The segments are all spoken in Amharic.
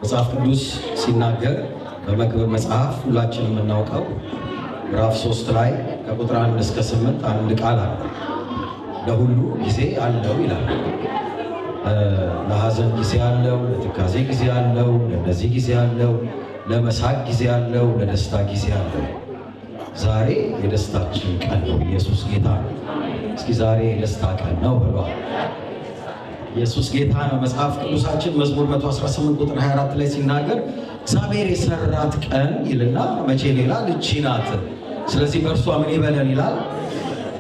መጽሐፍ ቅዱስ ሲናገር በመክብብ መጽሐፍ ሁላችንም የምናውቀው ምዕራፍ 3 ላይ ከቁጥር 1 እስከ 8 አንድ ቃል አለ። ለሁሉ ጊዜ አለው ይላል። ለሐዘን ጊዜ አለው፣ ለትካዜ ጊዜ አለው፣ ለነዚህ ጊዜ አለው፣ ለመሳቅ ጊዜ አለው፣ ለደስታ ጊዜ አለው። ዛሬ የደስታችን ቀን ነው። ኢየሱስ ጌታ ነው። እስኪ ዛሬ የደስታ ቀን ነው ብሏል። ኢየሱስ ጌታ ነው። መጽሐፍ ቅዱሳችን መዝሙር 118 ቁጥር 24 ላይ ሲናገር እግዚአብሔር የሰራት ቀን ይልና መቼ ይላል? እቺ ናት። ስለዚህ በእርሷ ምን ይበለን ይላል?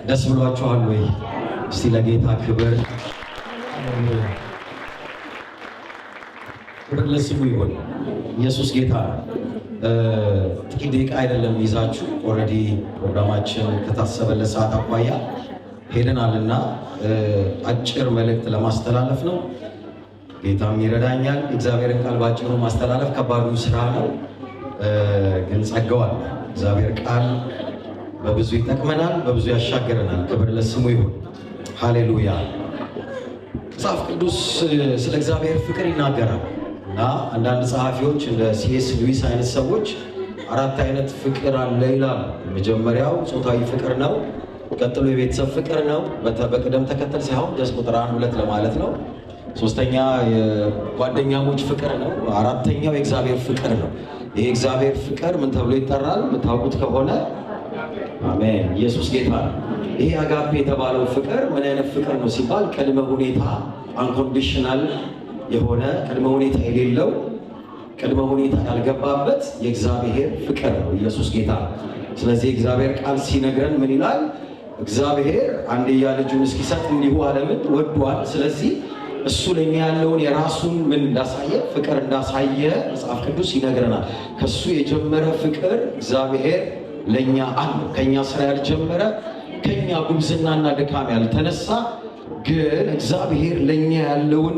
ደስ ብሏችኋል ወይ? እስቲ ለጌታ ክብር ለስሙ ይሁን። ኢየሱስ ጌታ ነው። ጥቂት ደቂቃ አይደለም ይዛችሁ ኦልሬዲ ፕሮግራማችን ከታሰበለት ሰዓት አኳያ ሄደናልና አጭር መልእክት ለማስተላለፍ ነው። ጌታም ይረዳኛል። እግዚአብሔርን ቃል ባጭሩ ማስተላለፍ ከባዱ ስራ ነው፣ ግን ጸጋዋል። እግዚአብሔር ቃል በብዙ ይጠቅመናል፣ በብዙ ያሻገረናል። ክብር ለስሙ ይሁን። ሃሌሉያ። መጽሐፍ ቅዱስ ስለ እግዚአብሔር ፍቅር ይናገራል እና አንዳንድ ጸሐፊዎች እንደ ሲኤስ ሉዊስ አይነት ሰዎች 4 አይነት ፍቅር አለ ይላሉ። የመጀመሪያው ጾታዊ ፍቅር ነው። ቀጥሎ የቤተሰብ ፍቅር ነው፣ በቅደም ተከተል ሳይሆን ደስ ቁጥር 1 2 ለማለት ነው። ሶስተኛ የጓደኛሞች ፍቅር ነው። አራተኛው የእግዚአብሔር ፍቅር ነው። ይሄ እግዚአብሔር ፍቅር ምን ተብሎ ይጠራል? የምታውቁት ከሆነ አሜን፣ ኢየሱስ ጌታ ነው። ይሄ አጋፔ የተባለው ፍቅር ምን አይነት ፍቅር ነው ሲባል ቅድመ ሁኔታ አንኮንዲሽናል የሆነ ቅድመ ሁኔታ የሌለው ቅድመ ሁኔታ ያልገባበት የእግዚአብሔር ፍቅር ነው። ኢየሱስ ጌታ ነው። ስለዚህ እግዚአብሔር ቃል ሲነግረን ምን ይላል? እግዚአብሔር አንድያ ልጁን እስኪሰጥ እንዲሁ ዓለምን ወዷል። ስለዚህ እሱ ለኛ ያለውን የራሱን ምን እንዳሳየ ፍቅር እንዳሳየ መጽሐፍ ቅዱስ ይነግረናል። ከሱ የጀመረ ፍቅር እግዚአብሔር ለኛ አለ። ከኛ ስራ ያልጀመረ ከኛ ጉብዝናና ድካም ያልተነሳ ግን እግዚአብሔር ለኛ ያለውን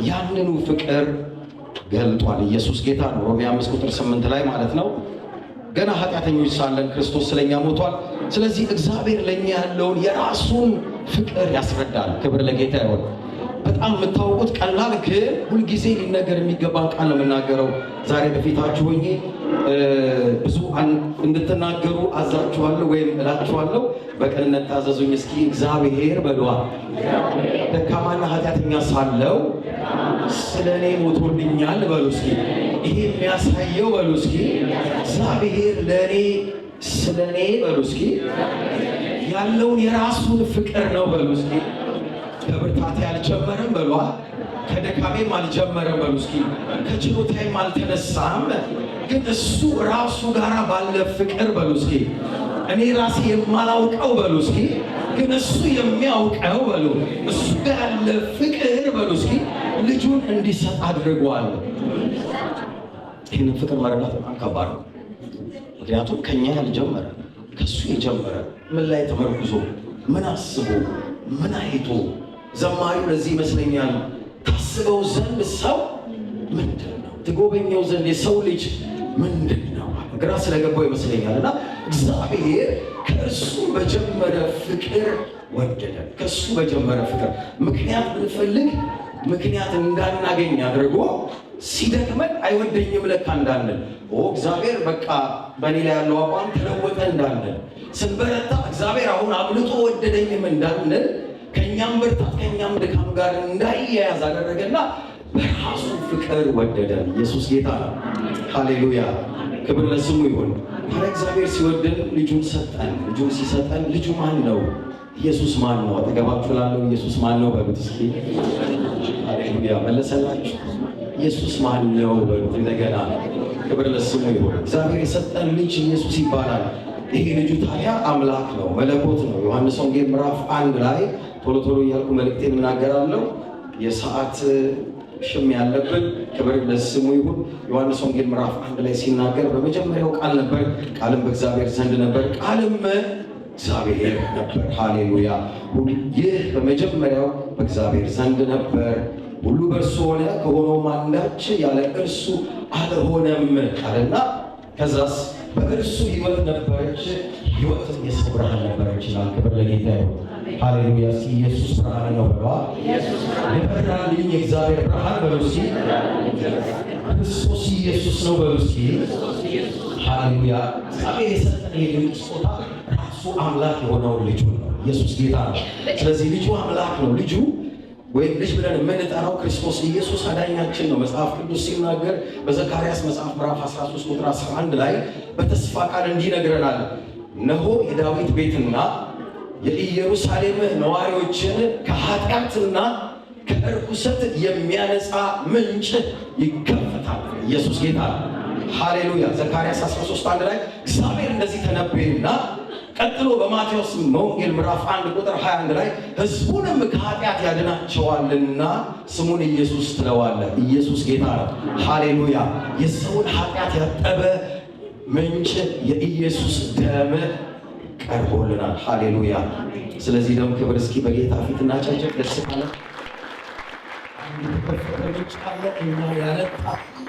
ያንኑ ፍቅር ገልጧል። ኢየሱስ ጌታ ነው። ሮሜ 5 ቁጥር 8 ላይ ማለት ነው። ገና ኃጢአተኞች ሳለን ክርስቶስ ስለኛ ሞቷል። ስለዚህ እግዚአብሔር ለኛ ያለውን የራሱን ፍቅር ያስረዳል። ክብር ለጌታ ይሁን። በጣም የምታውቁት ቀላል ግን ሁልጊዜ ሊነገር የሚገባን ቃል ነው የምናገረው። ዛሬ በፊታችሁ ሆኜ ብዙ እንድትናገሩ አዛችኋለሁ ወይም እላችኋለሁ። በቅንነት ታዘዙኝ። እስኪ እግዚአብሔር በሏል። ደካማና ኃጢአተኛ ሳለው ስለ እኔ ሞቶልኛል በሉ እስኪ። ይሄ የሚያሳየው በሉ እስኪ እግዚአብሔር ለእኔ ስለ እኔ በሉ እስኪ ያለውን የራሱን ፍቅር ነው በሉ እስኪ። ከብርታቴ አልጀመረም በሏ፣ ከደካሜም አልጀመረም በሉ እስኪ፣ ከችሎታዬም አልተነሳም። ግን እሱ ራሱ ጋር ባለ ፍቅር በሉ እስኪ፣ እኔ ራሴ የማላውቀው በሉ እስኪ፣ ግን እሱ የሚያውቀው በሉ፣ እሱ ጋር ያለ ፍቅር በሉ እስኪ ልጁን እንዲሰጥ አድርጓል። ይህንን ፍቅር መረዳት በጣም ከባድ ነው። ምክንያቱም ከኛ ያልጀመረ ከሱ የጀመረ ምን ላይ ተመርኩዞ ምን አስቦ ምን አይቶ ዘማሪው ለዚህ ይመስለኛል ታስበው ዘንድ ሰው ምንድን ነው ትጎበኘው ዘንድ የሰው ልጅ ምንድን ነው ግራ ስለገባው ይመስለኛል። እና እግዚአብሔር ከእሱ በጀመረ ፍቅር ወደደ። ከእሱ በጀመረ ፍቅር ምክንያት ብንፈልግ ምክንያት እንዳናገኝ አድርጎ ሲደክመን አይወደኝም ለካ እንዳንል፣ እግዚአብሔር በቃ በእኔ ላይ ያለው አቋም ተለወጠ እንዳንል፣ ስንበረታ እግዚአብሔር አሁን አብልጦ ወደደኝም እንዳንል፣ ከእኛም ብርታት ከእኛም ድካም ጋር እንዳይያያዝ አደረገና በራሱ ፍቅር ወደደን። ኢየሱስ ጌታ ነው። ሃሌሉያ፣ ክብር ለስሙ ይሁን። ታዲያ እግዚአብሔር ሲወደን ልጁን ሰጠን። ልጁን ሲሰጠን ልጁ ማን ነው? ኢየሱስ ማን ነው? አጠገባችሁ ላለው ኢየሱስ ማን ነው በሉት እስኪ። ሃሌሉያ፣ መለሰላችሁ። ኢየሱስ ማን ነው በሉት እንደገና። ክብር ለስሙ ይሁን። እግዚአብሔር የሰጠን ልጅ ኢየሱስ ይባላል። ይሄ ልጁ ታዲያ አምላክ ነው፣ መለኮት ነው። ዮሐንስ ወንጌል ምዕራፍ 1 ላይ ቶሎ ቶሎ እያልኩ መልእክቴን እናገራለሁ፣ የሰዓት ሽም ያለብን። ክብር ለስሙ ይሁን። ዮሐንስ ወንጌል ምዕራፍ 1 ላይ ሲናገር በመጀመሪያው ቃል ነበር፣ ቃልም በእግዚአብሔር ዘንድ ነበር፣ ቃልም እግዚአብሔር ነበር። ሃሌሉያ። ይህ በመጀመሪያው በእግዚአብሔር ዘንድ ነበር፣ ሁሉ በእርሱ ሆነ፣ ከሆነውም አንዳች ያለ እርሱ አልሆነም አለና ከዛስ በእርሱ ሕይወት ነበረች፣ ሕይወት የሰው ብርሃን ነበረች ይላል። ክብር ለጌታ ይሁን። ሃሌሉያ። ኢየሱስ ብርሃን ነው በሏ። የበራልኝ የእግዚአብሔር ብርሃን በሉ እስኪ። ክርስቶስ ኢየሱስ ነው በሉ እስኪ። ሃሌሉያ። እግዚአብሔር የሰጠን የድንቅ ስጦታ ራሱ አምላክ የሆነውን ልጁ ነው። ኢየሱስ ጌታ ነው። ስለዚህ ልጁ አምላክ ነው። ልጁ ወይም ልጅ ብለን የምንጠራው ክርስቶስ ኢየሱስ አዳኛችን ነው። መጽሐፍ ቅዱስ ሲናገር በዘካርያስ መጽሐፍ ምዕራፍ 13 ቁጥር 11 ላይ በተስፋ ቃል እንዲህ ይነግረናል። እነሆ የዳዊት ቤትና የኢየሩሳሌም ነዋሪዎችን ከኃጢአትና ከእርኩሰት የሚያነጻ ምንጭ ይከፈታል። ኢየሱስ ጌታ ነው። ሃሌሉያ። ዘካርያስ 13:1 ላይ እግዚአብሔር እንደዚህ ተነበየና ቀጥሎ በማቴዎስ ወንጌል ምዕራፍ 1 ቁጥር 21 ላይ ሕዝቡንም ከኃጢአት ያድናቸዋልና ስሙን ኢየሱስ ትለዋለህ። ኢየሱስ ጌታ ነው። ሃሌሉያ። የሰውን ኃጢአት ያጠበ ምንጭ የኢየሱስ ደም ቀርቦልናል። ሃሌሉያ። ስለዚህ ደም ክብር እስኪ በጌታ ፊት እናጨብጭብ። ደስ ካለ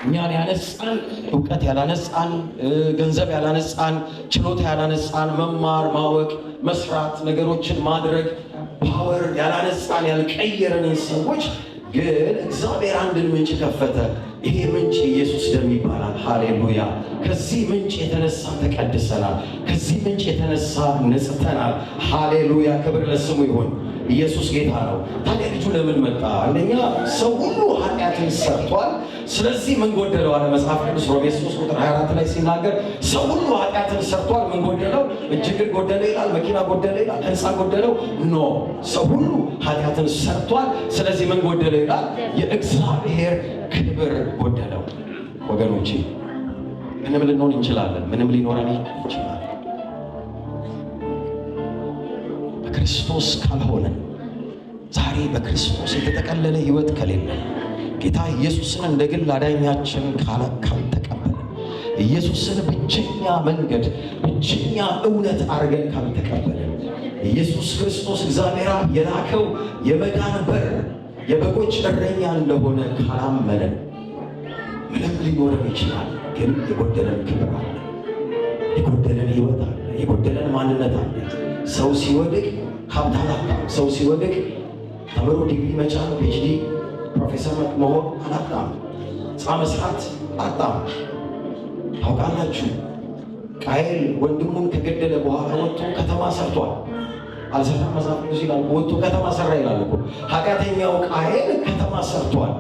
እኛን ያነጻን፣ እውቀት ያላነጻን፣ ገንዘብ ያላነጻን፣ ችሎታ ያላነጻን፣ መማር ማወቅ፣ መስራት፣ ነገሮችን ማድረግ ፓወር ያላነጻን ያልቀየረንን ሰዎች ግን እግዚአብሔር አንድን ምንጭ ከፈተ። ይሄ ምንጭ ኢየሱስ ደም ይባላል። ሃሌሉያ። ከዚህ ምንጭ የተነሳ ተቀድሰናል። ከዚህ ምንጭ የተነሳ ነጽተናል። ሃሌሉያ። ክብር ለስሙ ይሁን። ኢየሱስ ጌታ ነው። ታዲያ ልጁ ለምን መጣ? አንደኛ ሰው ሁሉ ኃጢአትን ሰርቷል። ስለዚህ ምን ጎደለው አለ መጽሐፍ ቅዱስ ሮሜ 3 ቁጥር 24 ላይ ሲናገር ሰው ሁሉ ኃጢአትን ሰርቷል። ምን ጎደለው? እጅግ ጎደለ ይላል፣ መኪና ጎደለ ይላል፣ ህንፃ ጎደለው። ኖ ሰው ሁሉ ኃጢአትን ሰርቷል። ስለዚህ ምን ጎደለው ይላል? የእግዚአብሔር ክብር ጎደለው። ወገኖቼ ምንም ልንሆን እንችላለን፣ ምንም ሊኖረን ይችላል። በክርስቶስ ካልሆነን ዛሬ በክርስቶስ የተጠቀለለ ህይወት ከሌለ ጌታ ኢየሱስን እንደ ግል አዳኛችን ካልተቀበልን ኢየሱስን ብቸኛ መንገድ ብቸኛ እውነት አድርገን ካልተቀበልን ኢየሱስ ክርስቶስ እግዚአብሔር የላከው የመዳን በር የበጎች እረኛ እንደሆነ ካላመንን ምንም ሊኖረን ይችላል። ግን የጎደለን ክብር አለ፣ የጎደለን ህይወት አለ፣ የጎደለን ማንነት አለ። ሰው ሲወድቅ ሀብት አላጣም። ሰው ሲወድቅ ተምሮ ዲግሪ መቻል ፒኤችዲ ፕሮፌሰር መሆን አላጣም። ሕንፃ መስራት አላጣም። ታውቃላችሁ ቃየል ወንድሙን ከገደለ በኋላ ወጥቶ ከተማ ሰርቷል። አልሰራም? መጽሐፍ ቅዱስ ይላል ወጥቶ ከተማ ሰራ ይላል እኮ። ኃጢአተኛው ቃየል ከተማ ሰርቷል።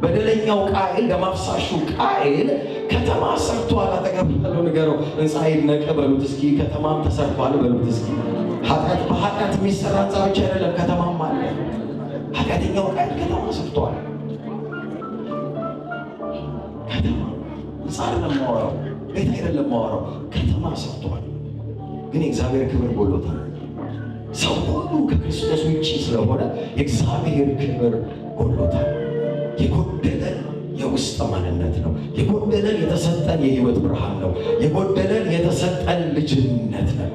በደለኛው ቃየል ለማፍሳሹ ቃየል ከተማ ሰርቷል። አጠገብ ያለው ንገረው፣ ሕንፃ ይድነቅ በሉት እስኪ፣ ከተማም ተሰርቷል በሉት እስኪ። በኃጢአት የሚሰራ ሕንፃ ብቻ አይደለም ከተማም አለ። ኃጢአተኛው ቃየል ከተማ ሰርቷል። ከተማ ሕንፃ አይደለም ማወራው፣ ቤት አይደለም ማወራው፣ ከተማ ሰርቷል። ግን የእግዚአብሔር ክብር ጎሎታል። ሰው ሁሉ ከክርስቶስ ውጭ ስለሆነ የእግዚአብሔር ክብር ጎሎታል። የጎደለን የውስጥ ማንነት ነው። የጎደለን የተሰጠን የህይወት ብርሃን ነው። የጎደለን የተሰጠን ልጅነት ነው።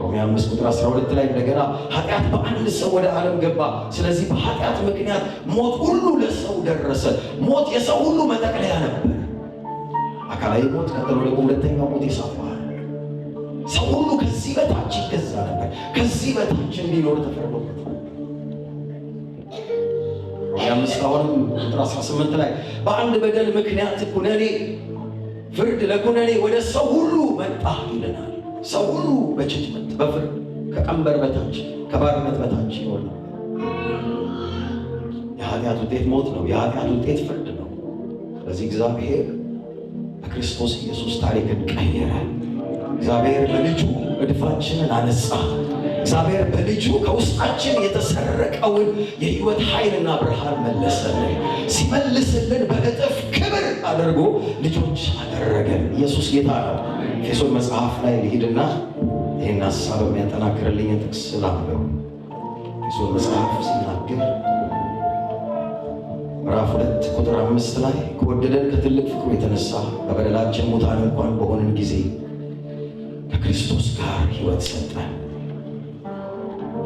ሮሜ 5 ቁጥር 12 ላይ እንደገና ኃጢአት በአንድ ሰው ወደ ዓለም ገባ፣ ስለዚህ በኃጢአት ምክንያት ሞት ሁሉ ለሰው ደረሰ። ሞት የሰው ሁሉ መጠቅለያ ነበር። አካላዊ ሞት፣ ቀጥሎ ደግሞ ሁለተኛው ሞት የሳት ባህል። ሰው ሁሉ ከዚህ በታች ይገዛ ነበር። ከዚህ በታች እንዲኖር ተፈርዶበት አምስት አሁንም ቁጥር 18 ላይ በአንድ በደል ምክንያት ኩነኔ ፍርድ ለኩነኔ ወደ ሰው ሁሉ መጣ ይለናል። ሰው ሁሉ በጅጅመንት በፍርድ ከቀንበር በታች ከባርነት በታች ይኖር ነው። የኃጢአት ውጤት ሞት ነው። የኃጢአት ውጤት ፍርድ ነው። ስለዚህ እግዚአብሔር በክርስቶስ ኢየሱስ ታሪክን ቀየረ። እግዚአብሔር በልጁ እድፋችንን አነጻ። እግዚአብሔር በልጁ ከውስጣችን የተሰረቀውን የህይወት ኃይልና ብርሃን መለሰልን። ሲመልስልን በእጥፍ ክብር አድርጎ ልጆች አደረገን። ኢየሱስ ጌታ ነው። ኤፌሶን መጽሐፍ ላይ ልሂድና ይህን ሀሳብ የሚያጠናክርልኝን ጥቅስ ላንብብ። ኤፌሶን መጽሐፍ ሲናገር ምዕራፍ 2 ቁጥር 5 ላይ ከወደደን ከትልቅ ፍቅሩ የተነሳ በበደላችን ሙታን እንኳን በሆንን ጊዜ ከክርስቶስ ጋር ህይወት ሰጠን።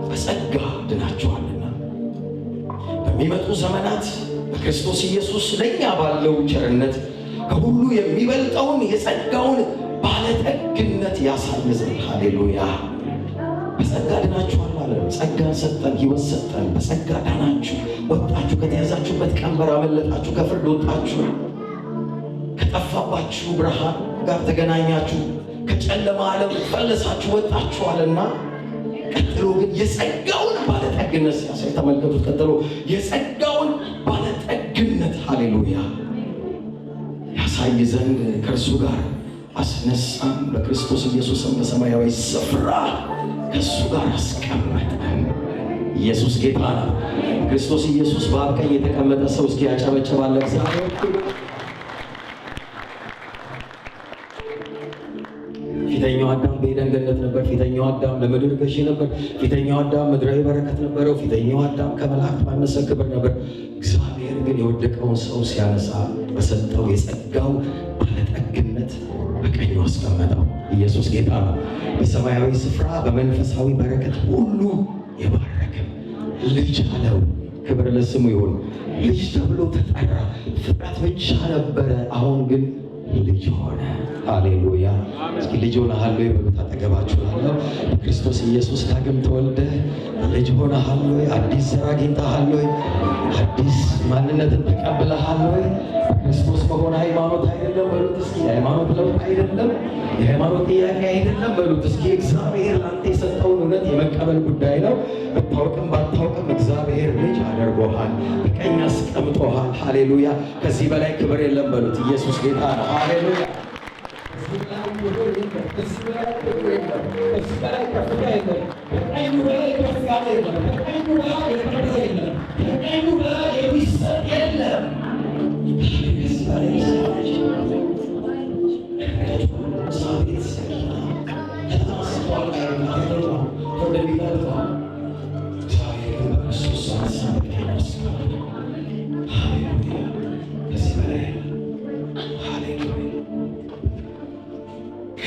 በጸጋ ድናችኋልና በሚመጡ ዘመናት በክርስቶስ ኢየሱስ ለእኛ ባለው ቸርነት ከሁሉ የሚበልጠውን የጸጋውን ባለጠግነት ያሳይ ዘንድ ሃሌሉያ በጸጋ ድናችኋል ማለት ነው። ጸጋን ሰጠን፣ ሕይወት ሰጠን። በጸጋ ዳናችሁ፣ ወጣችሁ፣ ከተያዛችሁበት ቀንበር አመለጣችሁ፣ ከፍርድ ወጣችሁ፣ ከጠፋባችሁ ብርሃን ጋር ተገናኛችሁ፣ ከጨለማ ዓለም ፈለሳችሁ ወጣችኋልና ቀጥሎ ግን የጸጋውን ባለጠግነት ሲያሳይ ተመልከቱት። ቀጥሎ የጸጋውን ባለጠግነት ሃሌሉያ ያሳይ ዘንድ ከእርሱ ጋር አስነሳን፣ በክርስቶስ ኢየሱስም በሰማያዊ ስፍራ ከእሱ ጋር አስቀመጠን። ኢየሱስ ጌታ ነው። ክርስቶስ ኢየሱስ በአብ ቀኝ የተቀመጠ ሰው እስኪ ያጨበጨባለ እግዚአብሔር። ፊተኛው አዳም በኤደን ገነት ነበር። ፊተኛው አዳም ለምድር ገዢ ነበር። ፊተኛው አዳም ምድራዊ በረከት ነበረው። ፊተኛው አዳም ከመላእክት ባነሰ ክብር ነበር። እግዚአብሔር ግን የወደቀውን ሰው ሲያነሳ በሰጠው የጸጋው ባለጠግነት በቀኙ አስቀመጠው። ኢየሱስ ጌታ ነው። በሰማያዊ ስፍራ በመንፈሳዊ በረከት ሁሉ የባረከ ልጅ አለው። ክብር ለስሙ ይሁን። ልጅ ተብሎ ተጠራ። ፍጥረት ብቻ ነበረ፣ አሁን ግን ልጅ ሆነ። ሃሌሉያ። እስኪ ልጅ ሆነሃል ወይ በሉት አጠገባችሁ ላለው። በክርስቶስ ኢየሱስ ዳግም ተወልደህ ልጅ ሆነሃል ወይ? አዲስ ዘር አግኝተሃል ወይ? አዲስ ማንነትን ተቀብለሃል ወይ? ክርስቶስ መሆን ሃይማኖት አይደለም በሉት እስኪ። የሃይማኖት ለውጥ አይደለም፣ የሃይማኖት ጥያቄ አይደለም በሉት እስኪ። እግዚአብሔር ላንተ የሰጠውን እውነት የመቀበል ጉዳይ ነው። ብታውቅም ባታውቅም እግዚአብሔር ልጅ አድርጎሃል፣ በቀኝ አስቀምጦሃል። ሃሌሉያ። ከዚህ በላይ ክብር የለም በሉት። ኢየሱስ ጌታ ነው። ሃሌሉያ።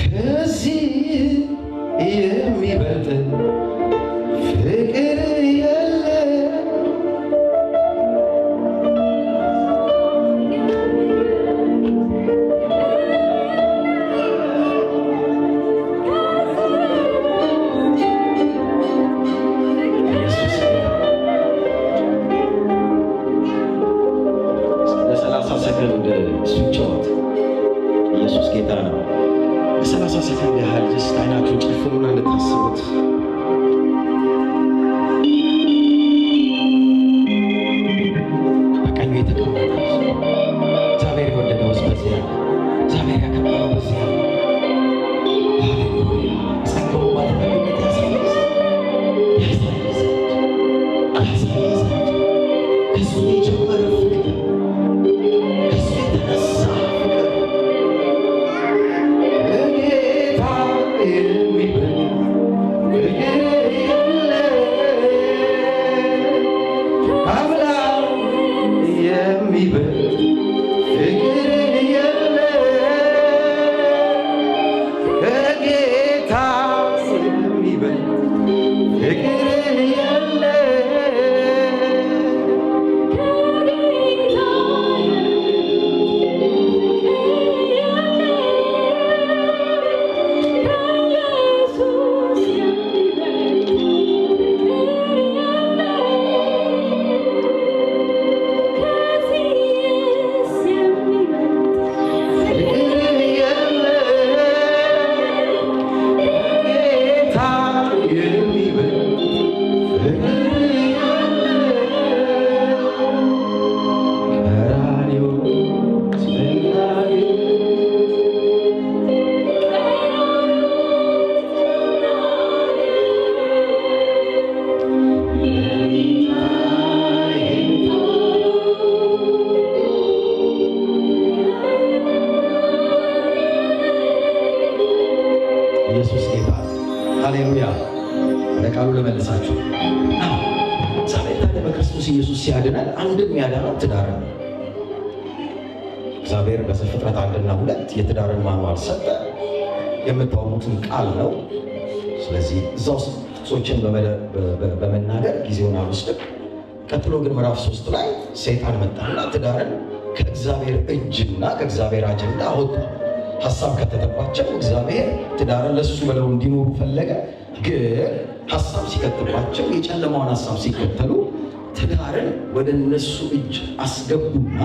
ከዚህ የሚበልጥ ፍቅር የለም። ለ30 ሰከንድ ስዊችዋት ኢየሱስ ጌታ ነው። ለ30 ሰከንድ ያህል ጀስት አይናችሁን ጨፍኑና እንድታስቡት። በቀኙ የተቀመጠ እግዚአብሔር የወደደው በዚያ እግዚአብሔር ያከበረው በዚያ ሃሌሉያ። ጸጋው ባለጠግነት ያሳይ ዘንድ ከሱ የጀመረ ፍቅር ከሱ የተነሳ ኢየሱስ ጌታ ሃሌሉያ። ወደ ቃሉ ልመልሳችሁ። እግዚአብሔር ታዲያ በክርስቶስ ኢየሱስ ሲያድነን አንድም ያዳነው ትዳር ነው። እግዚአብሔር በዘፍጥረት 1:2 የትዳርን ማንዋል ሰጠ። የምታወቁትን ቃል ነው። ስለዚህ እዛ ውስጥ ጥቅሶችን በመናገር ጊዜውን አልወስድም። ቀጥሎ ግን ምዕራፍ 3 ላይ ሰይጣን መጣና ትዳርን ከእግዚአብሔር እጅና ከእግዚአብሔር አጀንዳ አወጣ። ሐሳብ ከተተባቸው እግዚአብሔር ትዳርን ለሱ ብለው እንዲኖሩ ፈለገ። ግን ሐሳብ ሲከተባቸው የጨለማውን ሐሳብ ሲከተሉ ትዳርን ወደ እነሱ እጅ አስገቡና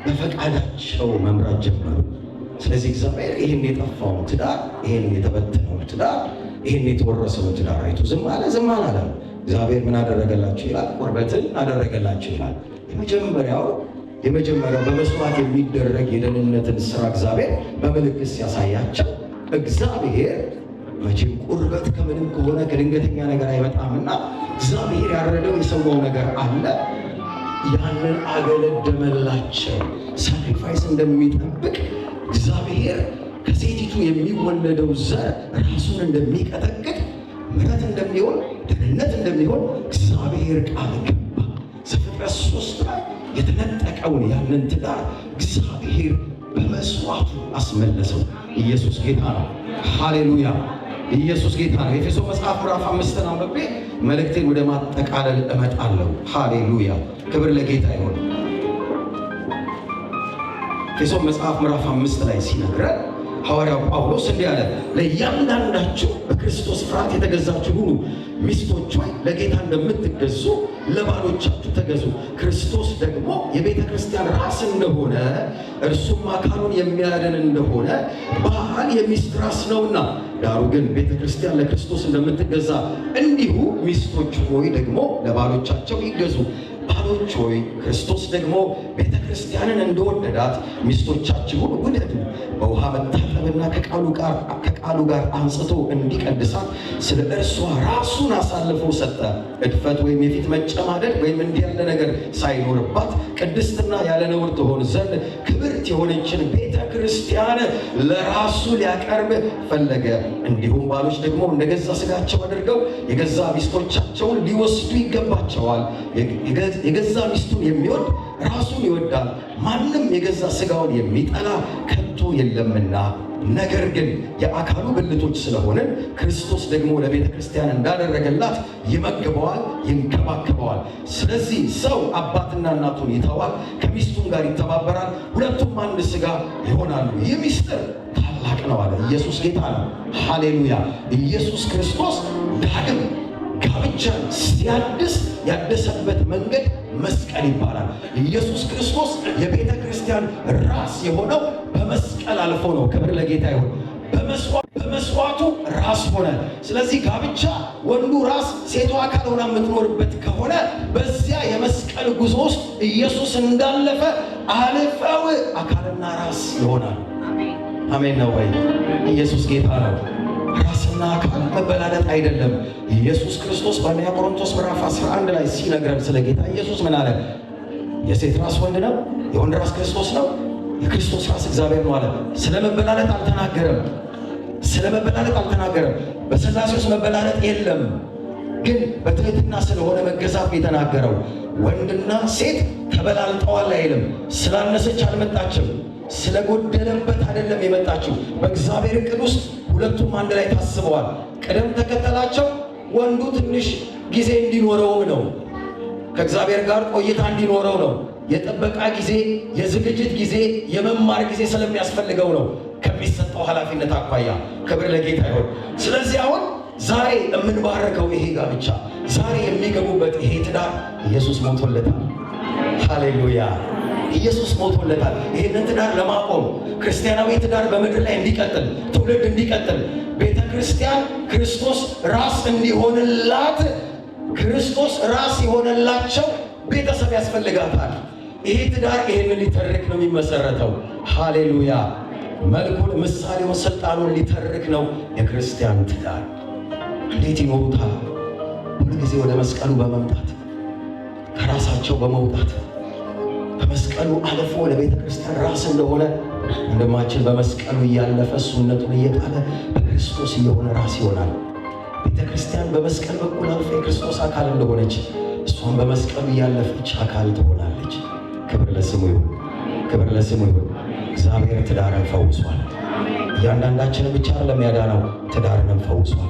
በፈቃዳቸው መምራት ጀመሩ። ስለዚህ እግዚአብሔር ይህን የጠፋውን ትዳር፣ ይህን የተበተነውን ትዳር፣ ይህን የተወረሰውን ትዳር አይቶ ዝም አላለም። እግዚአብሔር ምን አደረገላቸው ይላል? ቁርበትን አደረገላቸው ይላል። የመጀመሪያው በመስዋዕት የሚደረግ የደህንነትን ስራ እግዚአብሔር በምልክት ሲያሳያቸው እግዚአብሔር መቼም ቁርበት ከምንም ከሆነ ከድንገተኛ ነገር አይመጣምና እግዚአብሔር ያረደው የሰዋው ነገር አለ። ያንን አገለደመላቸው። ሳክሪፋይስ እንደሚጠብቅ እግዚአብሔር ከሴቲቱ የሚወለደው ዘር ራሱን እንደሚቀጠቅጥ ምሕረት እንደሚሆን ደህንነት እንደሚሆን እግዚአብሔር ቃል ገባ። ዘፍጥረት 3 ላይ የተነጠቀውን ያንን ትዳር እግዚአብሔር በመስዋዕቱ አስመለሰው። ኢየሱስ ጌታ ነው። ሃሌሉያ! ኢየሱስ ጌታ ነው። ኤፌሶን መጽሐፍ ምዕራፍ 5 አንብቤ መልእክቴን ወደ ማጠቃለል እመጣለሁ። ሃሌሉያ! ክብር ለጌታ ይሁን። ኤፌሶን መጽሐፍ ምዕራፍ 5 ላይ ሲነግረን ሐዋርያው ጳውሎስ እንዲህ አለ፣ ለእያንዳንዳችሁ በክርስቶስ ፍርሃት የተገዛችሁ ሁኑ። ሚስቶች ሆይ ለጌታ እንደምትገዙ ለባሎቻችሁ ተገዙ። ክርስቶስ ደግሞ የቤተ ክርስቲያን ራስ እንደሆነ እርሱም አካሉን የሚያድን እንደሆነ ባል የሚስት ራስ ነውና፣ ዳሩ ግን ቤተ ክርስቲያን ለክርስቶስ እንደምትገዛ እንዲሁ ሚስቶች ሆይ ደግሞ ለባሎቻቸው ይገዙ። ባሎች ሆይ ክርስቶስ ደግሞ ቤተ ክርስቲያንን እንደወደዳት ሚስቶቻችሁን ውደዱ። በውሃ መታጠብና ከቃሉ ጋር አንጽቶ እንዲቀድሳት ስለ እርሷ ራሱን አሳልፎ ሰጠ። እድፈት ወይም የፊት መጨማደድ ወይም እንዲህ ያለ ነገር ሳይኖርባት ቅድስትና ያለ ነውር ትሆን ዘንድ ክብርት የሆነችን ቤተ ክርስቲያን ለራሱ ሊያቀርብ ፈለገ። እንዲሁም ባሎች ደግሞ እንደገዛ ሥጋቸው አድርገው የገዛ ሚስቶቻቸውን ሊወስዱ ይገባቸዋል። የገዛ ሚስቱን የሚወድ ራሱን ይወዳል። ማንም የገዛ ሥጋውን የሚጠላ ከቶ የለምና። ነገር ግን የአካሉ ብልቶች ስለሆነ ክርስቶስ ደግሞ ለቤተ ክርስቲያን እንዳደረገላት ይመግበዋል፣ ይንከባከበዋል። ስለዚህ ሰው አባትና እናቱን ይተዋል፣ ከሚስቱም ጋር ይተባበራል፣ ሁለቱም አንድ ሥጋ ይሆናሉ። ይህ ምስጢር ታላቅ ነው አለ። ኢየሱስ ጌታ ነው። ሃሌሉያ! ኢየሱስ ክርስቶስ ዳግም ጋብቻን ሲያድስ ያደሰበት መንገድ መስቀል ይባላል። ኢየሱስ ክርስቶስ የቤተ ክርስቲያን ራስ የሆነው በመስቀል አልፎ ነው። ክብር ለጌታ ይሁን። በመስዋዕቱ ራስ ሆነ። ስለዚህ ጋብቻ ወንዱ ራስ ሴቷ አካል ሆና የምትኖርበት ከሆነ በዚያ የመስቀል ጉዞ ውስጥ ኢየሱስ እንዳለፈ አልፈው አካልና ራስ ይሆናል። አሜን ነው ወይ? ኢየሱስ ጌታ ነው። ራስና አካል መበላለጥ አይደለም። ኢየሱስ ክርስቶስ በአንደኛ ቆሮንቶስ ምዕራፍ 11 ላይ ሲነግረን ስለ ጌታ ኢየሱስ ምን አለ? የሴት ራስ ወንድ ነው፣ የወንድ ራስ ክርስቶስ ነው፣ የክርስቶስ ራስ እግዚአብሔር ነው አለ። ስለ መበላለጥ አልተናገረም። በሥላሴ ውስጥ መበላለጥ የለም። ግን በትህትና ስለሆነ መገዛት የተናገረው ወንድና ሴት ተበላልጠዋል አይልም። ስላነሰች አልመጣችም፣ ስለጎደለበት አይደለም የመጣችው። በእግዚአብሔር ዕቅድ ውስጥ ሁለቱም አንድ ላይ ታስበዋል። ቅደም ተከተላቸው ወንዱ ትንሽ ጊዜ እንዲኖረውም ነው፣ ከእግዚአብሔር ጋር ቆይታ እንዲኖረው ነው። የጥበቃ ጊዜ፣ የዝግጅት ጊዜ፣ የመማር ጊዜ ስለሚያስፈልገው ነው ከሚሰጠው ኃላፊነት አኳያ። ክብር ለጌታ ይሁን። ስለዚህ አሁን ዛሬ የምንባረከው ይሄ ጋብቻ፣ ዛሬ የሚገቡበት ይሄ ትዳር ኢየሱስ ሞቶለታል። ሃሌሉያ! ኢየሱስ ሞቶለታል። ይህንን ትዳር ለማቆም ክርስቲያናዊ ትዳር በምድር ላይ እንዲቀጥል፣ ትውልድ እንዲቀጥል፣ ቤተ ክርስቲያን ክርስቶስ ራስ እንዲሆንላት፣ ክርስቶስ ራስ የሆነላቸው ቤተሰብ ያስፈልጋታል። ይሄ ትዳር ይህንን ሊተርክ ነው የሚመሰረተው። ሃሌሉያ! መልኩን፣ ምሳሌውን፣ ስልጣኑን ሊተርክ ነው የክርስቲያን ትዳር። እንዴት ይኖሩታል? ሁልጊዜ ወደ መስቀሉ በመምጣት ከራሳቸው በመውጣት በመስቀሉ አልፎ ለቤተ ክርስቲያን ራስ እንደሆነ ወንድማችን በመስቀሉ እያለፈ እሱነቱን እየጣለ በክርስቶስ እየሆነ ራስ ይሆናል። ቤተ ክርስቲያን በመስቀል በኩል አልፎ የክርስቶስ አካል እንደሆነች እሷን በመስቀሉ እያለፈች አካል ትሆናለች። ክብር ለስሙ ይሁን። ክብር ለስሙ ይሁን። እግዚአብሔር ትዳርን ፈውሷል። እያንዳንዳችንን ብቻ አይደለም ያዳነው፣ ትዳርንም ፈውሷል፣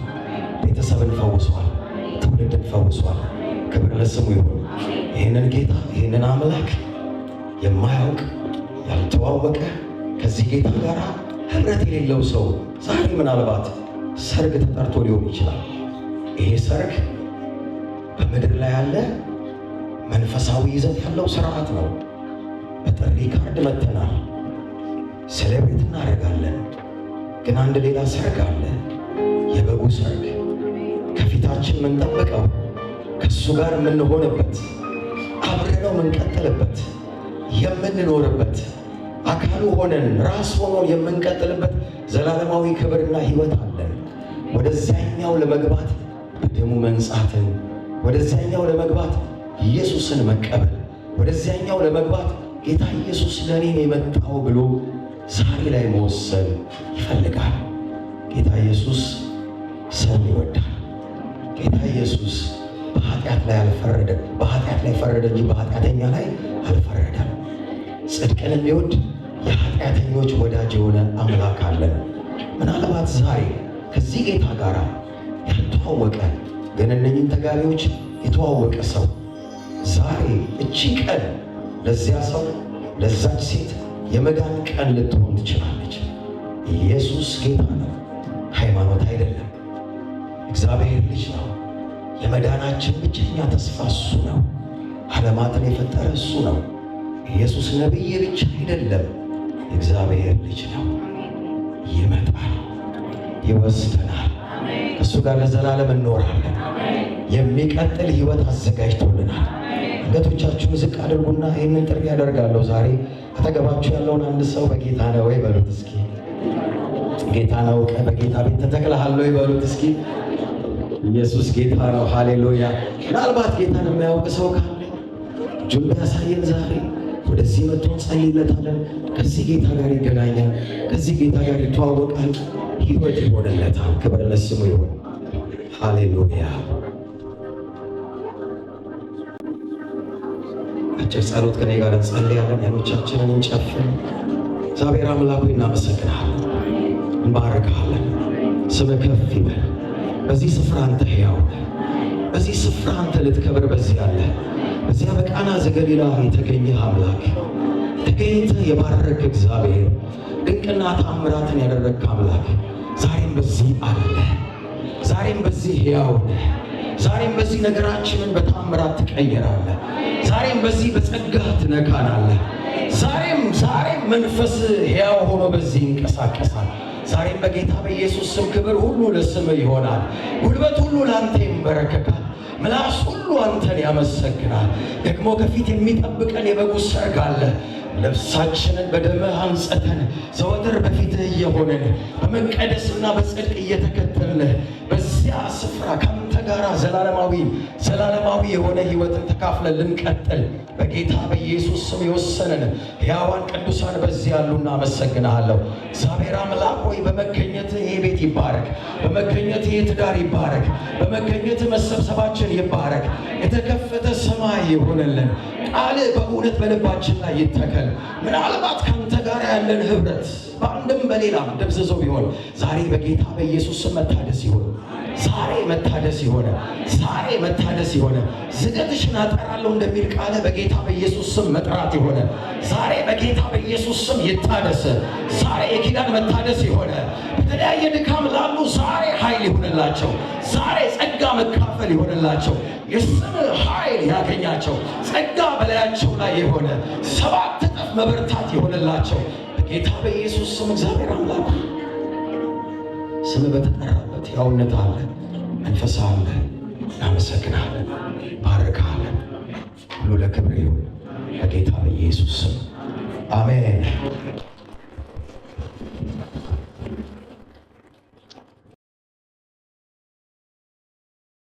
ቤተሰብን ፈውሷል፣ ትውልድን ፈውሷል። ክብር ለስሙ ይሁን። ይህንን ጌታ ይህንን አምላክ የማያውቅ ያልተዋወቀ ከዚህ ጌታ ጋር ህብረት የሌለው ሰው ዛሬ ምናልባት ሰርግ ተጠርቶ ሊሆን ይችላል። ይሄ ሰርግ በምድር ላይ ያለ መንፈሳዊ ይዘት ያለው ስርዓት ነው። በጥሪ ካርድ መተናል፣ ሴሌብሬት እናደርጋለን። ግን አንድ ሌላ ሰርግ አለ፣ የበጉ ሰርግ። ከፊታችን የምንጠብቀው ከእሱ ጋር የምንሆንበት፣ አብረነው የምንቀጥልበት፣ የምንኖርበት፣ አካሉ ሆነን ራስ ሆኖን የምንቀጥልበት ዘላለማዊ ክብርና ህይወት አለን። ወደዚያኛው ለመግባት በደሙ መንጻትን፣ ወደዚያኛው ለመግባት ኢየሱስን መቀበል፣ ወደዚያኛው ለመግባት ጌታ ኢየሱስ ለእኔ ነው የመጣው ብሎ ዛሬ ላይ መወሰን ይፈልጋል። ጌታ ኢየሱስ ሰውን ይወዳል። ጌታ ኢየሱስ በኃጢአት ላይ አልፈረደም። በኃጢአት ላይ ፈረደ እንጂ በኃጢአተኛ ላይ አልፈረደም። ጽድቅን የሚወድ የኃጢአተኞች ወዳጅ የሆነ አምላክ አለን። ምናልባት ዛሬ ከዚህ ጌታ ጋር ያልተዋወቀ ግን እነኝን ተጋቢዎች የተዋወቀ ሰው ዛሬ እቺ ቀን ለዚያ ሰው ለዛች ሴት የመዳን ቀን ልትሆን ትችላለች። ኢየሱስ ጌታ ነው፣ ሃይማኖት አይደለም። እግዚአብሔር ልጅ ነው። የመዳናችን ብቸኛ ተስፋ እሱ ነው። ዓለማትን የፈጠረ እሱ ነው። ኢየሱስ ነቢይ ብቻ አይደለም፣ እግዚአብሔር ልጅ ነው። ይመጣል፣ ይወስደናል። ከእሱ ጋር ለዘላለም እንኖራለን። የሚቀጥል ህይወት አዘጋጅቶልናል። አንገቶቻችሁን ዝቅ አድርጉና ይህንን ጥሪ ያደርጋለሁ። ዛሬ አጠገባችሁ ያለውን አንድ ሰው በጌታ ነው ወይ በሉት እስኪ። ጌታ ነው፣ በጌታ ቤት ተተክለሃል ወይ በሉት እስኪ። ኢየሱስ ጌታ ነው። ሃሌሉያ። ምናልባት ጌታን የሚያውቅ ሰው ካለ እጁን ቢያሳየን ዛሬ ወደዚህ መጥቶ እንጸልይለታለን። ከዚህ ጌታ ጋር ይገናኛል፣ ከዚህ ጌታ ጋር ይተዋወቃል፣ ህይወት ይሆንለታል። ክብር ለስሙ ይሁን። ሃሌሉያ። አጭር ጸሎት ከኔ ጋር እንጸልያለን። አይኖቻችንን እንጨፍን። እግዚአብሔር አምላክ ሆይ እናመሰግናለን፣ እንባርክሃለን። ስምህ ከፍ ይበል። በዚህ ስፍራ አንተ ሕያው ነህ። በዚህ ስፍራ አንተ ልትከብር በዚህ አለ። በዚያ በቃና ዘገሊላ የተገኘህ አምላክ፣ ተገኝተህ የባረክ እግዚአብሔር፣ ድንቅና ተአምራትን ያደረግህ አምላክ ዛሬም በዚህ አለ። ዛሬም በዚህ ሕያው ነህ። ዛሬም በዚህ ነገራችንን በተአምራት ትቀይራለህ። ዛሬም በዚህ በጸጋህ ትነካናለህ። ዛሬም መንፈስ ሕያው ሆኖ በዚህ ይንቀሳቀሳል። ዛሬም በጌታ በኢየሱስ ስም ክብር ሁሉ ለስምህ ይሆናል። ጉልበት ሁሉ ለአንተ ይንበረከካል። ምላስ ሁሉ አንተን ያመሰግናል። ደግሞ ከፊት የሚጠብቀን የበጉ ሰርግ አለ። ነፍሳችንን በደምህ አንጽተን ዘወትር በፊትህ እየሆንን በመቀደስና በጽድቅ እየተከተልንህ በዚያ ስፍራ ከአንተ ጋር ዘላለማዊ የሆነ ሕይወትን ተካፍለን ልንቀጥል በጌታ በኢየሱስ ስም የወሰንን ሕያዋን ቅዱሳን በዚህ ያሉና አመሰግንሃለሁ። እግዚአብሔር አምላክ ሆይ በመገኘትህ ይህ ቤት ይባረክ፣ በመገኘትህ ይህ ትዳር ይባረክ፣ በመገኘትህ መሰብሰባችን ይባረክ። የተከፈተ ሰማይ ይሆንልን። ቃልህ በእውነት በልባችን ላይ ይተከል። ምናልባት ከአንተ ጋር ያለን ህብረት በአንድም በሌላም ደብዝዞ ቢሆን ዛሬ በጌታ በኢየሱስ ስም መታደስ ይሆን። ዛሬ መታደስ ይሆነ። ዝገትሽን አጠራለሁ እንደሚል ቃል በጌታ በኢየሱስ ስም መጥራት ይሆነ። ዛሬ በጌታ በኢየሱስ ስም ይታደስ። ዛሬ የኪዳን መታደስ ይሆነ። በተለያየ ድካም ላሉ ዛሬ ኃይል ይሆንላቸው። ዛሬ ጸጋ መካፈል ይሆንላቸው። የስም ኃይል ያገኛቸው። ጸጋ በላያቸው ላይ የሆነ 7 እጥፍ መበርታት ይሆንላቸው በጌታ በኢየሱስ ስም። እግዚአብሔር አምላክ ስም በተጠራበት ያውነት አለ፣ መንፈስ አለ። እናመሰግናለን፣ ባርካለን። ሁሉ ለክብር ይሁን በጌታ በኢየሱስ ስም አሜን።